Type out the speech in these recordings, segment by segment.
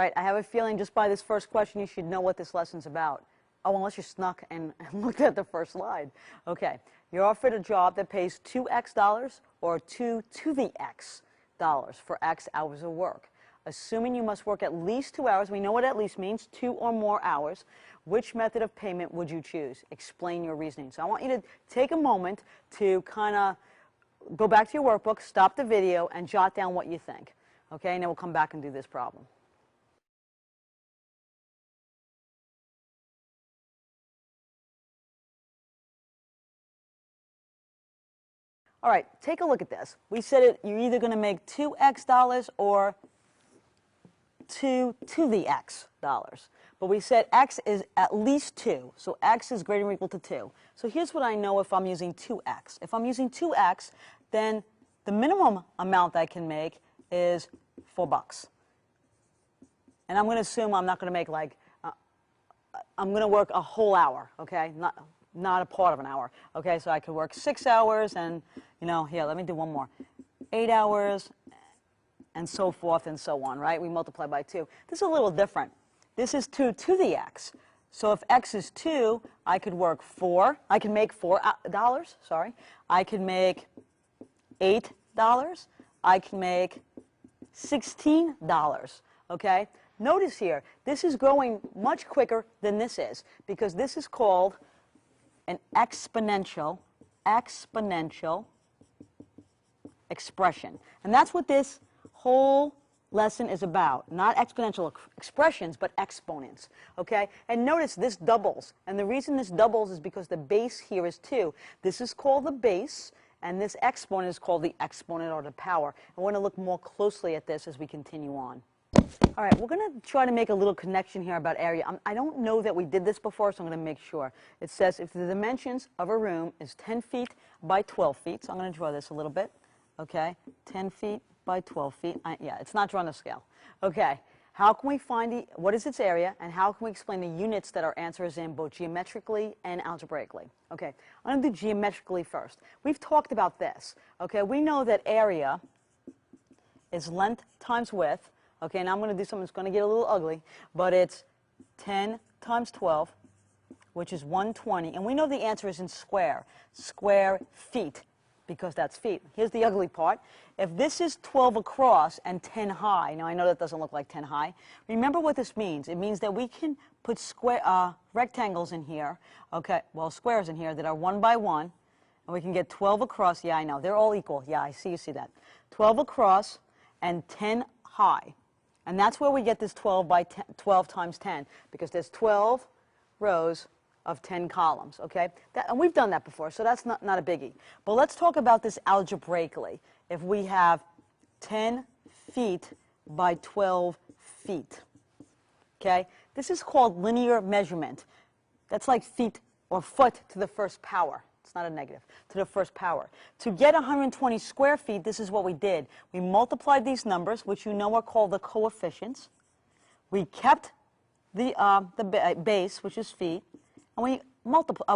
right, I have a feeling just by this first question you should know what this lesson's about. Oh, unless you snuck and looked at the first slide. Okay, you're offered a job that pays $2x or 2 to the x dollars for x hours of work. Assuming you must work at least 2 hours, we know what at least means, 2 or more hours, which method of payment would you choose? Explain your reasoning. So I want you to take a moment to kind of go back to your workbook, stop the video, and jot down what you think. Okay, and then we'll come back and do this problem. All right, take a look at this. We said you're either going to make $2x or 2 to the x dollars. But we said x is at least 2, so x is greater or equal to 2. So here's what I know if I'm using 2x. If I'm using 2x, then the minimum amount I can make is $4. And I'm going to assume I'm not going to make like, I'm going to work a whole hour, okay? Not a part of an hour. Okay, so I could work 6 hours and, you know, here, let me do one more. 8 hours and so forth and so on, right? We multiply by 2. This is a little different. This is 2 to the x. So if x is 2, I could work 4. I can make $4, sorry. I can make $8. I can make $16, okay? Notice here, this is growing much quicker than this is because this is called an exponential expression. And that's what this whole lesson is about. Not exponential expressions, but exponents. Okay? And notice this doubles. And the reason this doubles is because the base here is 2. This is called the base, and this exponent is called the exponent or the power. And we're going to look more closely at this as we continue on. All right, we're going to try to make a little connection here about area. I don't know that we did this before, so I'm going to make sure. It says if the dimensions of a room is 10 feet by 12 feet, so I'm going to draw this a little bit, okay, 10 feet by 12 feet. Yeah, it's not drawn to scale. Okay, how can we find what is its area, and how can we explain the units that our answer is in, both geometrically and algebraically? Okay, I'm going to do geometrically first. We've talked about this. Okay, we know that area is length times width. Okay, now I'm going to do something that's going to get a little ugly, but it's 10 times 12, which is 120. And we know the answer is in square feet, because that's feet. Here's the ugly part. If this is 12 across and 10 high, now I know that doesn't look like 10 high. Remember what this means. It means that we can put rectangles in here, okay, well, squares in here that are 1 by 1, and we can get 12 across. Yeah, I know. They're all equal. Yeah, I see. You see that. 12 across and 10 high. And that's where we get this 12 by 10, 12 times 10, because there's 12 rows of 10 columns, okay? And we've done that before, so that's not a biggie. But let's talk about this algebraically. If we have 10 feet by 12 feet, okay? This is called linear measurement. That's like feet or foot to the first power. It's not a negative, to the first power. To get 120 square feet, this is what we did. We multiplied these numbers, which you know are called the coefficients. We kept the base, which is feet, and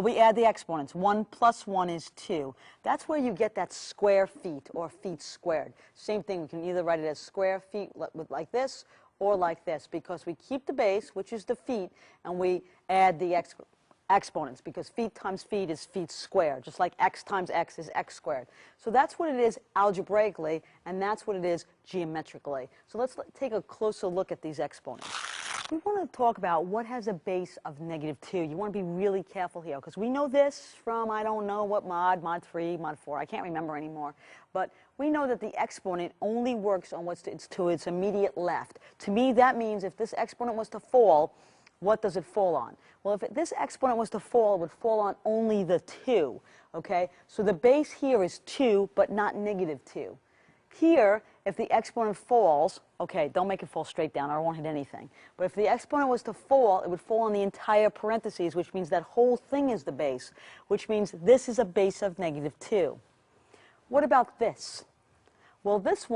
we add the exponents. 1 plus 1 is 2. That's where you get that square feet, or feet squared. Same thing, we can either write it as square feet like this, or like this, because we keep the base, which is the feet, and we add the exponents, because feet times feet is feet squared, just like x times x is x squared. So that's what it is algebraically, and that's what it is geometrically. So let's take a closer look at these exponents. We want to talk about what has a base of -2. You want to be really careful here, because we know this from, I don't know what mod 3, mod 4, I can't remember anymore. But we know that the exponent only works on what's to its immediate left. To me, that means if this exponent was to fall, what does it fall on? Well, if this exponent was to fall, it would fall on only the 2, okay? So the base here is 2, but not -2. Here, if the exponent falls, okay, don't make it fall straight down, or I won't hit anything. But if the exponent was to fall, it would fall on the entire parentheses, which means that whole thing is the base, which means this is a base of -2. What about this? Well, this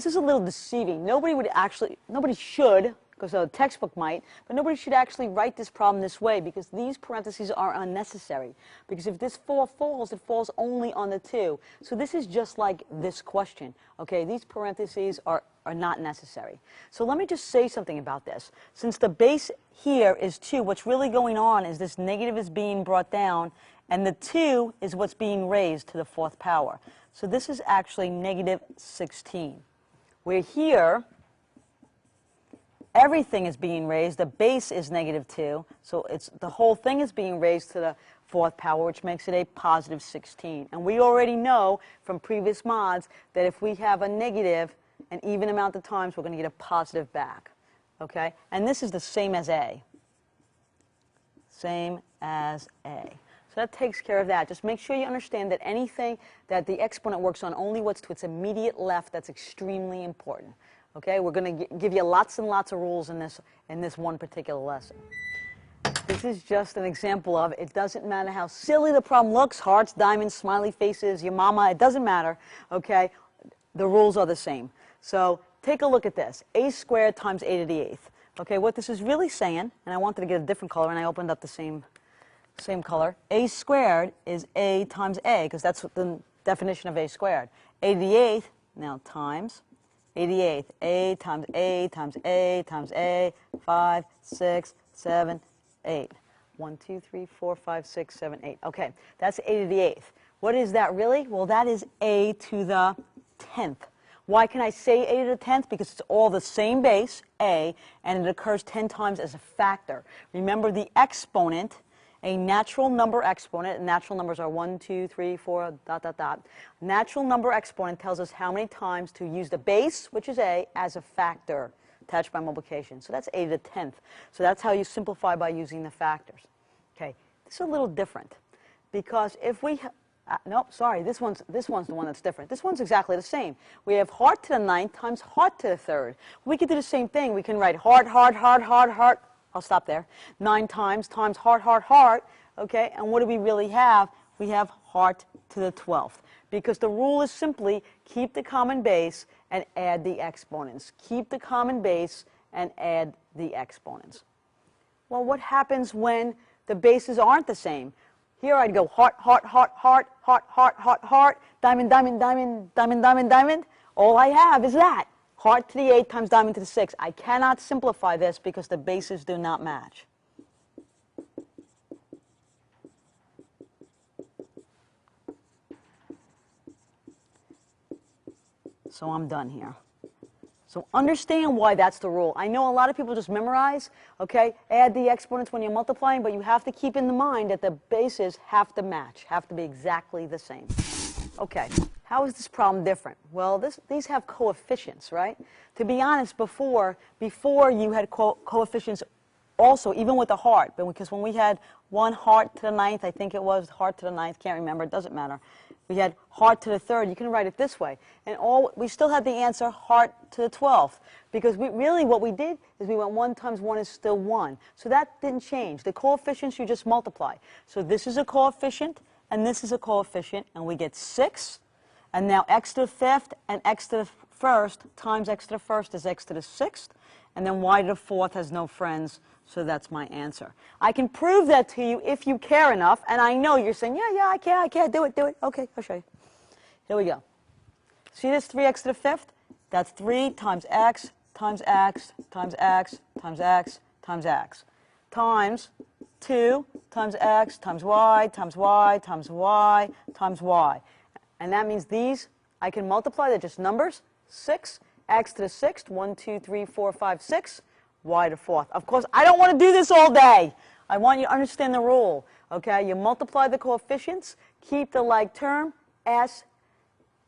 is a little deceiving. Nobody should, because a textbook might, but nobody should actually write this problem this way, because these parentheses are unnecessary. Because if this 4 falls, it falls only on the 2. So this is just like this question. Okay, these parentheses are are not necessary. So let me just say something about this. Since the base here is 2, what's really going on is this negative is being brought down, and the 2 is what's being raised to the 4th power. So this is actually negative 16. Where here, everything is being raised. The base is negative 2, so the whole thing is being raised to the 4th power, which makes it a positive 16. And we already know from previous mods that if we have a negative an even amount of times, we're going to get a positive back. Okay? And this is the same as A. Same as A. So that takes care of that. Just make sure you understand that anything that the exponent works on, only what's to its immediate left, that's extremely important. Okay? We're going to give you lots and lots of rules in this one particular lesson. This is just an example of it doesn't matter how silly the problem looks, hearts, diamonds, smiley faces, your mama, it doesn't matter. Okay? The rules are the same. So take a look at this. A squared times a to the 8th. Okay, what this is really saying, and I wanted to get a different color, and I opened up the same color. A squared is a times a, because that's what the definition of a squared. A to the 8th, now times a to the 8th. A times a times a times a, 5, 6, 7, 8. 1, 2, 3, 4, 5, 6, 7, 8. Okay, that's a to the 8th. What is that really? Well, that is a to the 10th. Why can I say a to the 10th? Because it's all the same base, a, and it occurs 10 times as a factor. Remember the exponent, a natural number exponent, and natural numbers are 1, 2, 3, 4, dot, dot, dot. Natural number exponent tells us how many times to use the base, which is a, as a factor attached by multiplication. So that's a to the 10th. So that's how you simplify by using the factors. Okay, this is a little different because if we nope, sorry, this one's the one that's different. This one's exactly the same. We have heart to the 9th times heart to the 3rd. We could do the same thing. We can write heart, heart, heart, heart, heart. I'll stop there. 9 times heart, heart, heart. Okay, and what do we really have? We have heart to the 12th. Because the rule is simply keep the common base and add the exponents. Keep the common base and add the exponents. Well, what happens when the bases aren't the same? Here I'd go heart, heart, heart, heart, heart, heart, heart, heart, diamond, diamond, diamond, diamond, diamond, diamond. All I have is that. Heart to the 8 times diamond to the 6. I cannot simplify this because the bases do not match. So I'm done here. So understand why that's the rule. I know a lot of people just memorize, okay, add the exponents when you're multiplying, but you have to keep in mind that the bases have to match, have to be exactly the same. Okay, how is this problem different? Well, these have coefficients, right? To be honest, before you had coefficients also, even with the heart, because when we had one heart to the 9th, I think it was heart to the 9th, can't remember, it doesn't matter. We had heart to the 3rd. You can write it this way. And we still had the answer heart to the 12th. Because what we did is we went 1 times 1 is still 1. So that didn't change. The coefficients you just multiply. So this is a coefficient, and this is a coefficient, and we get 6. And now x to the 5th and x to the 1st times x to the 1st is x to the 6th. And then y to the 4th has no friends, so that's my answer. I can prove that to you if you care enough, and I know you're saying, yeah, I care, do it. Okay, I'll show you. Here we go. See this 3x to the 5th? That's 3 times x times x times x times x times x times 2 times x times y times y times y times y. And that means these, I can multiply, they're just numbers. 6, x to the 6th, 1, 2, 3, 4, 5, 6, y to the 4th. Of course, I don't want to do this all day. I want you to understand the rule. Okay, you multiply the coefficients, keep the like term,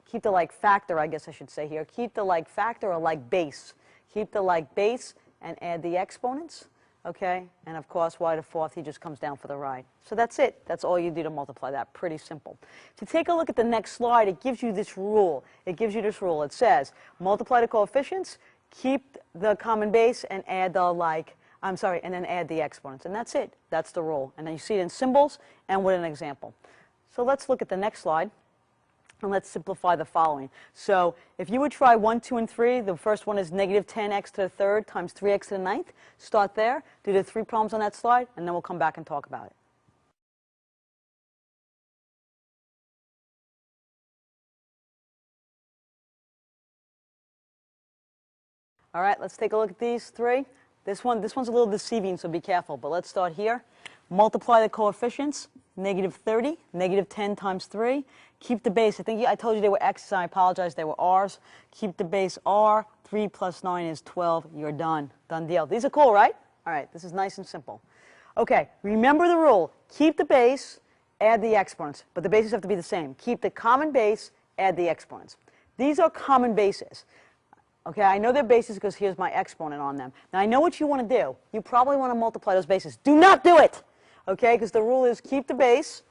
keep the like factor, I guess I should say here. Keep the like factor or like base. Keep the like base and add the exponents. Okay, and of course, y to the 4th, he just comes down for the ride. So that's it. That's all you do to multiply that. Pretty simple. If you take a look at the next slide, it gives you this rule. It says, multiply the coefficients, keep the common base, and add and then add the exponents. And that's it. That's the rule. And then you see it in symbols and with an example. So let's look at the next slide. And let's simplify the following. So if you would try 1, 2, and 3, the first one is negative 10x to the 3rd times 3x to the 9th. Start there, do the 3 problems on that slide, and then we'll come back and talk about it. All right, let's take a look at these three. This one's a little deceiving, so be careful. But let's start here. Multiply the coefficients. Negative 30, negative 10 times 3. Keep the base. I think I told you they were x's, and I apologize, they were r's. Keep the base r. 3 plus 9 is 12. You're done. Done deal. These are cool, right? All right, this is nice and simple. Okay, remember the rule. Keep the base, add the exponents. But the bases have to be the same. Keep the common base, add the exponents. These are common bases. Okay, I know they're bases because here's my exponent on them. Now, I know what you want to do. You probably want to multiply those bases. Do not do it! Okay, because the rule is keep the base,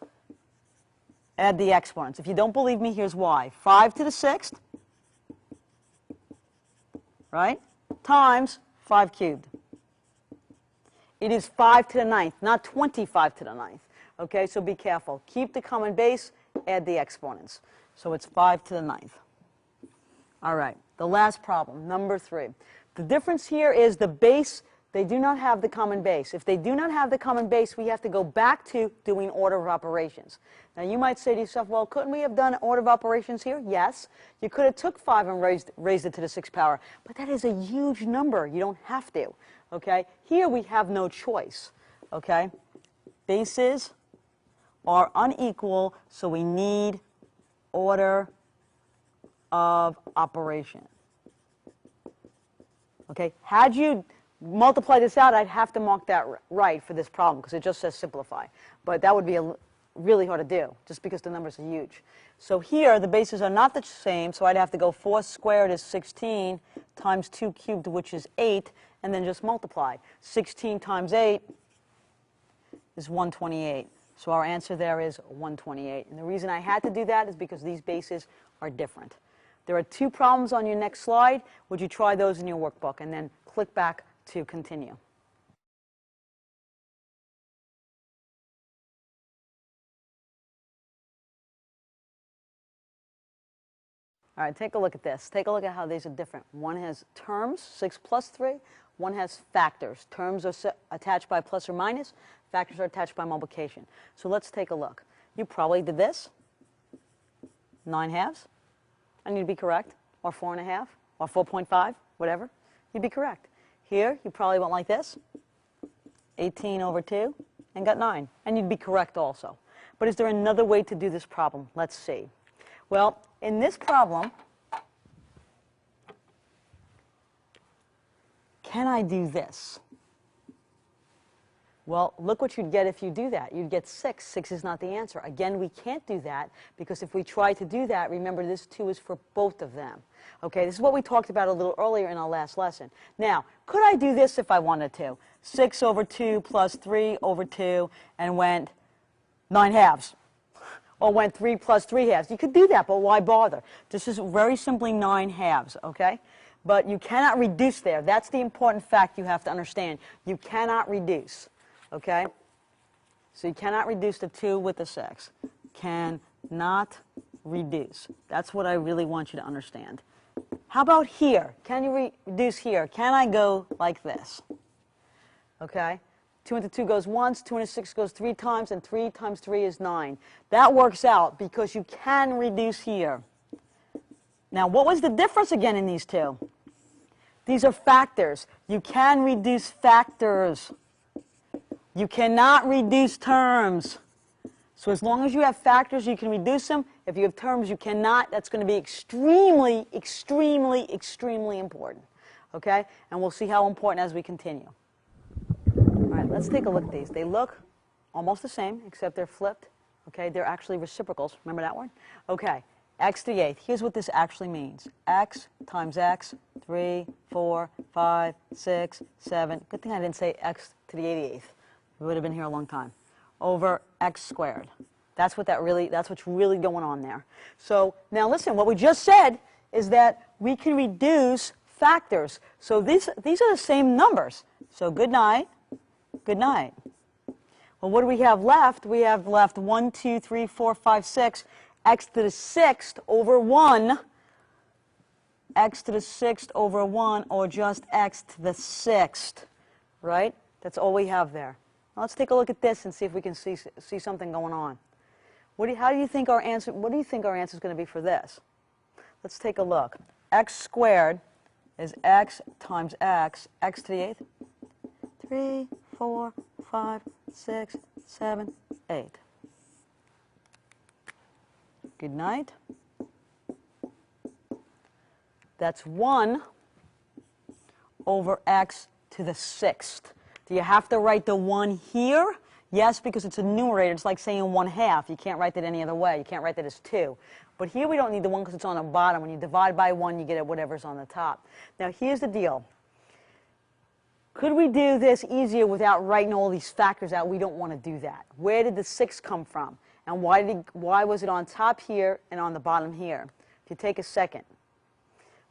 add the exponents. If you don't believe me, here's why. 5 to the 6th, right, times 5 cubed. It is 5 to the 9th, not 25 to the 9th. Okay, so be careful. Keep the common base, add the exponents. So it's 5 to the 9th. All right, the last problem, number 3. The difference here is the base. They do not have the common base. If they do not have the common base, we have to go back to doing order of operations. Now, you might say to yourself, well, couldn't we have done order of operations here? Yes. You could have took 5 and raised it to the 6th power. But that is a huge number. You don't have to. Okay? Here, we have no choice. Okay? Bases are unequal, so we need order of operation. Okay? Had you multiply this out, I'd have to mark that right for this problem because it just says simplify. But that would be really hard to do just because the numbers are huge. So here, the bases are not the same, so I'd have to go 4 squared is 16 times 2 cubed, which is 8, and then just multiply. 16 times 8 is 128. So our answer there is 128. And the reason I had to do that is because these bases are different. There are 2 problems on your next slide. Would you try those in your workbook and then click back to continue? All right, take a look at this. Take a look at how these are different. One has terms, 6 plus 3. One has factors. Terms are attached by plus or minus. Factors are attached by multiplication. So let's take a look. You probably did this, 9 halves. And you'd be correct. Or 4 1/2, or 4.5, whatever. You'd be correct. Here, you probably went like this, 18 over 2, and got 9. And you'd be correct also. But is there another way to do this problem? Let's see. Well, in this problem, can I do this? Well, look what you'd get if you do that. You'd get 6. 6 is not the answer. Again, we can't do that because if we try to do that, remember this 2 is for both of them. Okay, this is what we talked about a little earlier in our last lesson. Now, could I do this if I wanted to? 6 over 2 plus 3 over 2 and went 9 halves. Or went 3 plus 3 halves. You could do that, but why bother? This is very simply 9 halves, okay? But you cannot reduce there. That's the important fact you have to understand. You cannot reduce. Okay? So you cannot reduce the 2 with the 6. Cannot reduce. That's what I really want you to understand. How about here? Can you reduce here? Can I go like this? Okay? 2 into 2 goes once, 2 into 6 goes 3 times, and 3 times 3 is 9. That works out because you can reduce here. Now, what was the difference again in these two? These are factors. You can reduce factors. You cannot reduce terms. So as long as you have factors, you can reduce them. If you have terms, you cannot. That's going to be extremely, extremely, extremely important. Okay? And we'll see how important as we continue. All right, let's take a look at these. They look almost the same, except they're flipped. Okay? They're actually reciprocals. Remember that one? Okay. X to the 8th. Here's what this actually means. X times X, 3, 4, 5, 6, 7. Good thing I didn't say X to the 88th. We would have been here a long time. Over X squared. That's what's really going on there. So now listen, what we just said is that we can reduce factors. So these are the same numbers. So good night. Good night. Well, what do we have left? We have left 1, 2, 3, 4, 5, 6. X to the 6th over 1. X to the 6th over 1, or just X to the 6th. Right? That's all we have there. Now let's take a look at this and see if we can see something going on. What do you think our answer is going to be for this? Let's take a look. X squared is x times x, x to the 8th. 3, 4, 5, 6, 7, 8. Good night. That's 1 over x to the 6th. Do you have to write the 1 here? Yes, because it's a numerator. It's like saying 1/2. You can't write that any other way. You can't write that as 2. But here we don't need the 1 because it's on the bottom. When you divide by 1, you get whatever's on the top. Now, here's the deal. Could we do this easier without writing all these factors out? We don't want to do that. Where did the 6 come from? And why was it on top here and on the bottom here? If you take a second.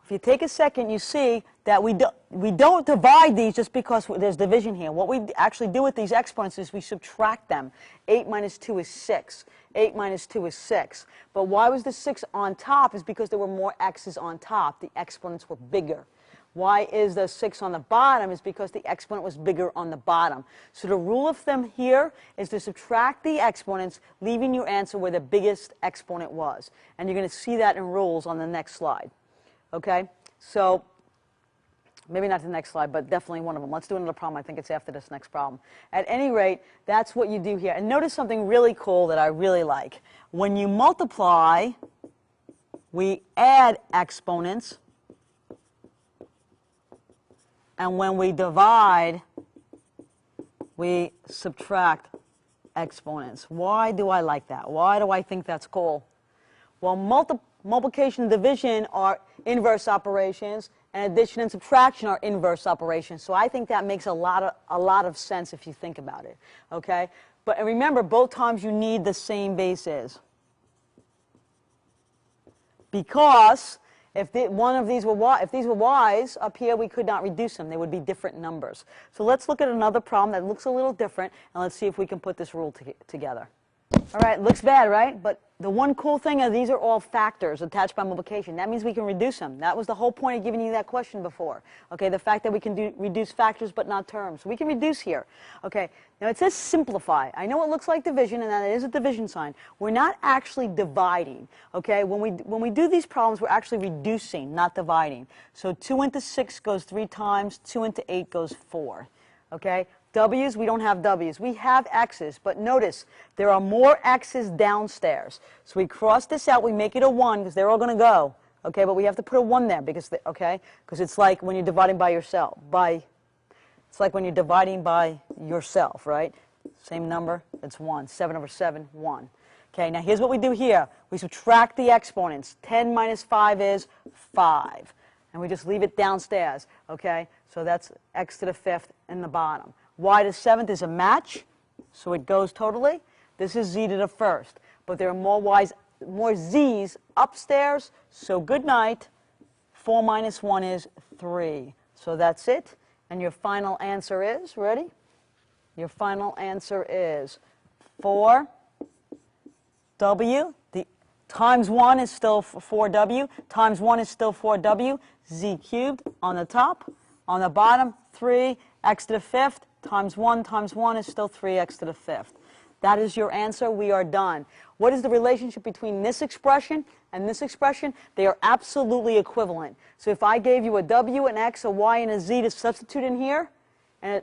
If you take a second, you see that we don't divide these just because there's division here. What we actually do with these exponents is we subtract them. 8 minus 2 is 6. 8 minus 2 is 6. But why was the 6 on top? Is because there were more x's on top. The exponents were bigger. Why is the 6 on the bottom? Is because the exponent was bigger on the bottom. So the rule of thumb here is to subtract the exponents, leaving your answer where the biggest exponent was. And you're going to see that in rules on the next slide. Okay? So maybe not the next slide, but definitely one of them. Let's do another problem. I think it's after this next problem. At any rate, that's what you do here. And notice something really cool that I really like. When you multiply, we add exponents. And when we divide, we subtract exponents. Why do I like that? Why do I think that's cool? Well, multiplication and division are inverse operations, and addition and subtraction are inverse operations. So I think that makes a lot of sense if you think about it. Okay? But and remember, both times you need the same bases. Because if one of these were if these were y's up here, we could not reduce them. They would be different numbers. So let's look at another problem that looks a little different, and let's see if we can put this rule together. All right, looks bad, right? But the one cool thing is these are all factors attached by multiplication. That means we can reduce them. That was the whole point of giving you that question before. Okay, the fact that we can reduce factors but not terms. We can reduce here. Okay, now it says simplify. I know it looks like division, and that is a division sign. We're not actually dividing. Okay, when we do these problems, we're actually reducing, not dividing. So 2 into 6 goes 3 times. 2 into 8 goes 4. Okay. W's, we don't have W's. We have X's, but notice there are more X's downstairs. So we cross this out, we make it a 1 because they're all going to go. Okay, but we have to put a 1 there because, it's like when you're dividing by yourself. It's like when you're dividing by yourself, right? Same number, it's 1. 7 over 7, 1. Okay, now here's what we do here. We subtract the exponents. 10 minus 5 is 5. And we just leave it downstairs, okay? So that's x to the 5th in the bottom. Y to the 7th is a match, so it goes totally. This is z to the 1st. But there are more z's upstairs, so good night. 4 minus 1 is 3. So that's it. And your final answer is, ready? Your final answer is 4w. Times 1 is still 4w. Times 1 is still 4w. Z cubed on the top. On the bottom, 3 x to the 5th times 1 is still 3x to the 5th. That is your answer. We are done. What is the relationship between this expression and this expression? They are absolutely equivalent. So if I gave you a w, an x, a y, and a z to substitute in here, and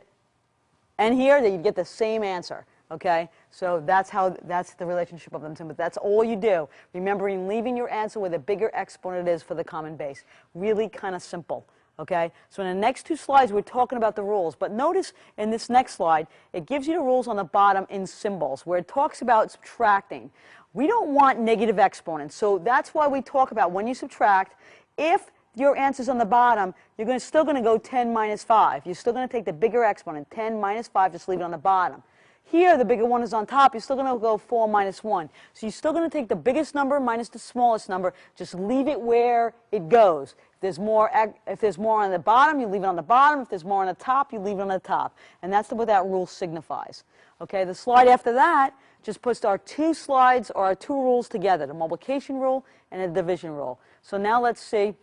here, then you'd get the same answer. Okay? So that's the relationship of them two. But that's all you do. Remembering leaving your answer where the bigger exponent is for the common base. Really kind of simple. Okay, so in the next 2 slides, we're talking about the rules. But notice in this next slide, it gives you the rules on the bottom in symbols, where it talks about subtracting. We don't want negative exponents, so that's why we talk about when you subtract, if your answer's on the bottom, you're still going to go 10 minus 5. You're still going to take the bigger exponent, 10 minus 5, just leave it on the bottom. Here, the bigger one is on top. You're still going to go 4 minus 1. So you're still going to take the biggest number minus the smallest number. Just leave it where it goes. If there's more on the bottom, you leave it on the bottom. If there's more on the top, you leave it on the top. And that's what that rule signifies. Okay, the slide after that just puts our 2 slides or our 2 rules together, the multiplication rule and the division rule. So now let's see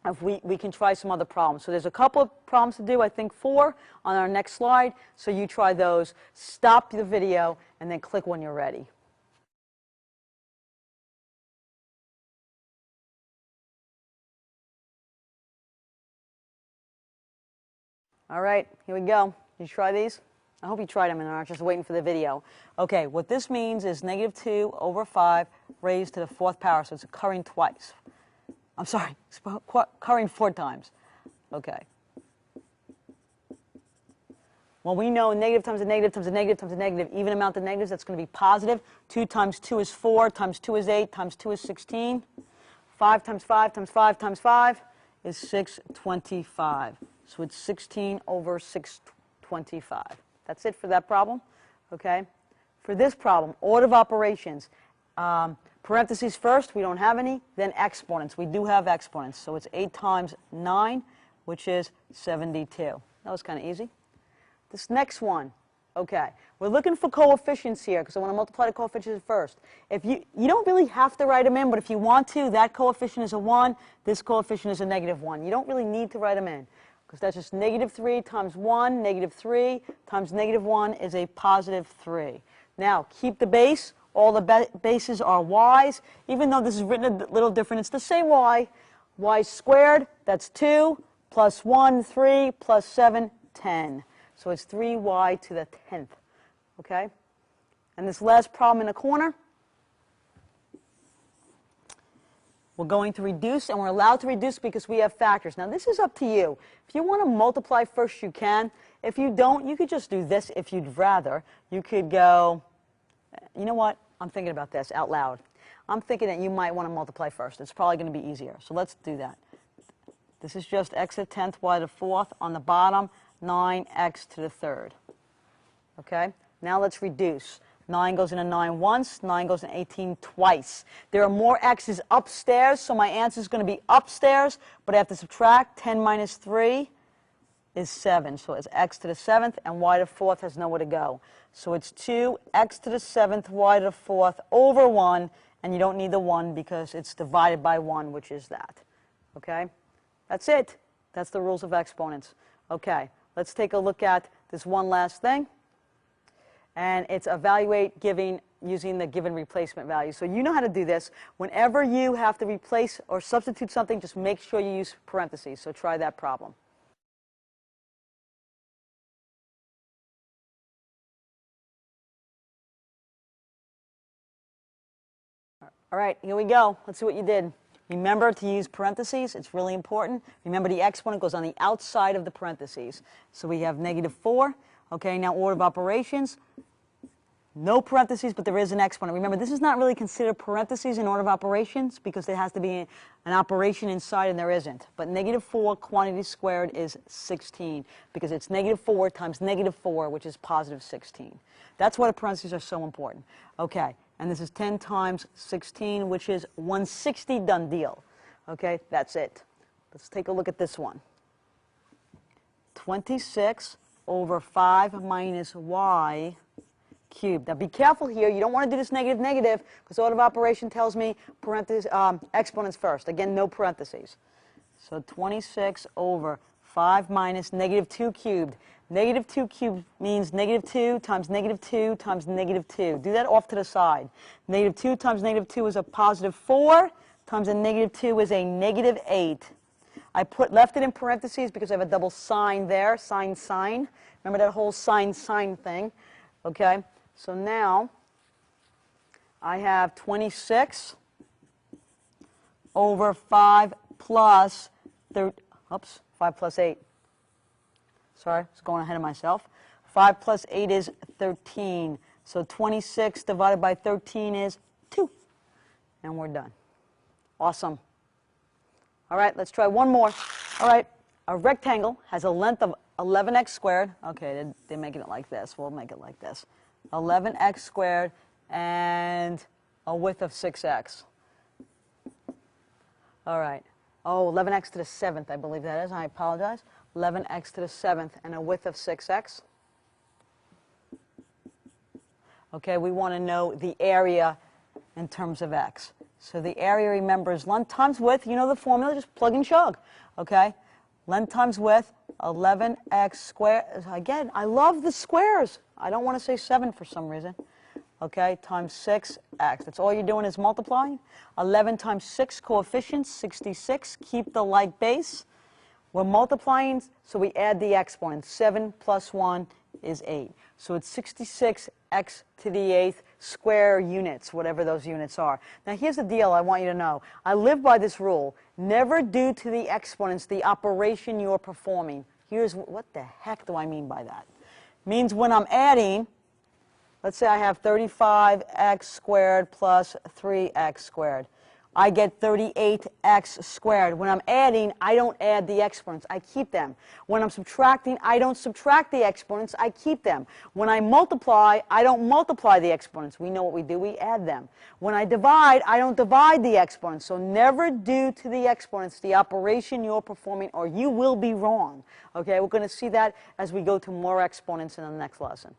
if we can try some other problems. So there's a couple of problems to do, I think 4 on our next slide. So you try those, stop the video, and then click when you're ready. All right, here we go. Did you try these? I hope you tried them and aren't just waiting for the video. Okay, what this means is negative 2 over 5 raised to the 4th power, so it's occurring twice. I'm sorry, it's occurring 4 times. Okay. Well, we know negative times a negative times a negative times a negative, even amount of negatives, that's going to be positive. 2 times 2 is 4, times 2 is 8, times 2 is 16. 5 times 5 times 5 times 5 is 625. So it's 16 over 625. That's it for that problem. Okay. For this problem, order of operations, parentheses first, we don't have any. Then exponents. We do have exponents. So it's 8 times 9, which is 72. That was kind of easy. This next one, okay, we're looking for coefficients here because I want to multiply the coefficients first. If you don't really have to write them in, but if you want to, that coefficient is a 1, this coefficient is a negative 1. You don't really need to write them in because that's just negative 3 times 1, negative 3 times negative 1 is a positive 3. Now, keep the base. All the bases are y's. Even though this is written a little different, it's the same y. Y squared, that's 2, plus 1, 3, plus 7, 10. So it's 3y to the 10th, okay? And this last problem in the corner, we're going to reduce, and we're allowed to reduce because we have factors. Now, this is up to you. If you want to multiply first, you can. If you don't, you could just do this if you'd rather. You could go, you know what? I'm thinking about this out loud. I'm thinking that you might want to multiply first. It's probably going to be easier. So let's do that. This is just x to the 10th, y to the 4th. On the bottom, 9x to the 3rd. Okay? Now let's reduce. 9 goes into 9 once. 9 goes into 18 twice. There are more x's upstairs, so my answer is going to be upstairs, but I have to subtract. 10 minus 3 is 7. So it's x to the 7th, and y to the 4th has nowhere to go. So it's 2x to the 7th, y to the 4th over 1, and you don't need the 1 because it's divided by 1, which is that. Okay? That's it. That's the rules of exponents. Okay. Let's take a look at this one last thing, and it's evaluate giving using the given replacement value. So you know how to do this. Whenever you have to replace or substitute something, just make sure you use parentheses. So try that problem. All right, here we go. Let's see what you did. Remember to use parentheses. It's really important. Remember the exponent goes on the outside of the parentheses. So we have negative 4. Okay, now order of operations. No parentheses, but there is an exponent. Remember, this is not really considered parentheses in order of operations because there has to be an operation inside and there isn't. But negative 4 quantity squared is 16 because it's negative 4 times negative 4, which is positive 16. That's why the parentheses are so important. Okay. And this is 10 times 16, which is 160, done deal. Okay, that's it. Let's take a look at this one. 26 over 5 minus y cubed. Now be careful here. You don't want to do this negative negative because order of operation tells me exponents first. Again, no parentheses. So 26 over 5 minus negative 2 cubed. Negative 2 cubed means negative 2 times negative 2 times negative 2. Do that off to the side. Negative 2 times negative 2 is a positive 4 times a negative 2 is a negative 8. I left it in parentheses because I have a double sign there, sign, sign. Remember that whole sign, sign thing? Okay, so now I have 26 over 5 plus 5 plus 8. Sorry, I was going ahead of myself. 5 plus 8 is 13. So 26 divided by 13 is 2. And we're done. Awesome. All right, let's try one more. All right, a rectangle has a length of 11x squared. Okay, they're making it like this. We'll make it like this. 11x squared and a width of 6x. All right. Oh, 11x to the 7th, I believe that is. I apologize. 11x to the 7th and a width of 6x. Okay, we want to know the area in terms of x. So the area, remember, is length times width. You know the formula, just plug and chug. Okay, length times width, 11x squared. Again, I love the squares. I don't want to say 7 for some reason. Okay, times 6x. That's all you're doing is multiplying. 11 times 6 coefficients, 66. Keep the like base. We're multiplying, so we add the exponents. 7 plus 1 is 8. So it's 66x to the 8th square units, whatever those units are. Now here's the deal I want you to know. I live by this rule. Never do to the exponents the operation you're performing. Here's what the heck do I mean by that? Means when I'm adding, let's say I have 35x squared plus 3x squared. I get 38x squared. When I'm adding, I don't add the exponents. I keep them. When I'm subtracting, I don't subtract the exponents. I keep them. When I multiply, I don't multiply the exponents. We know what we do. We add them. When I divide, I don't divide the exponents. So never do to the exponents the operation you're performing, or you will be wrong. Okay, we're going to see that as we go to more exponents in the next lesson.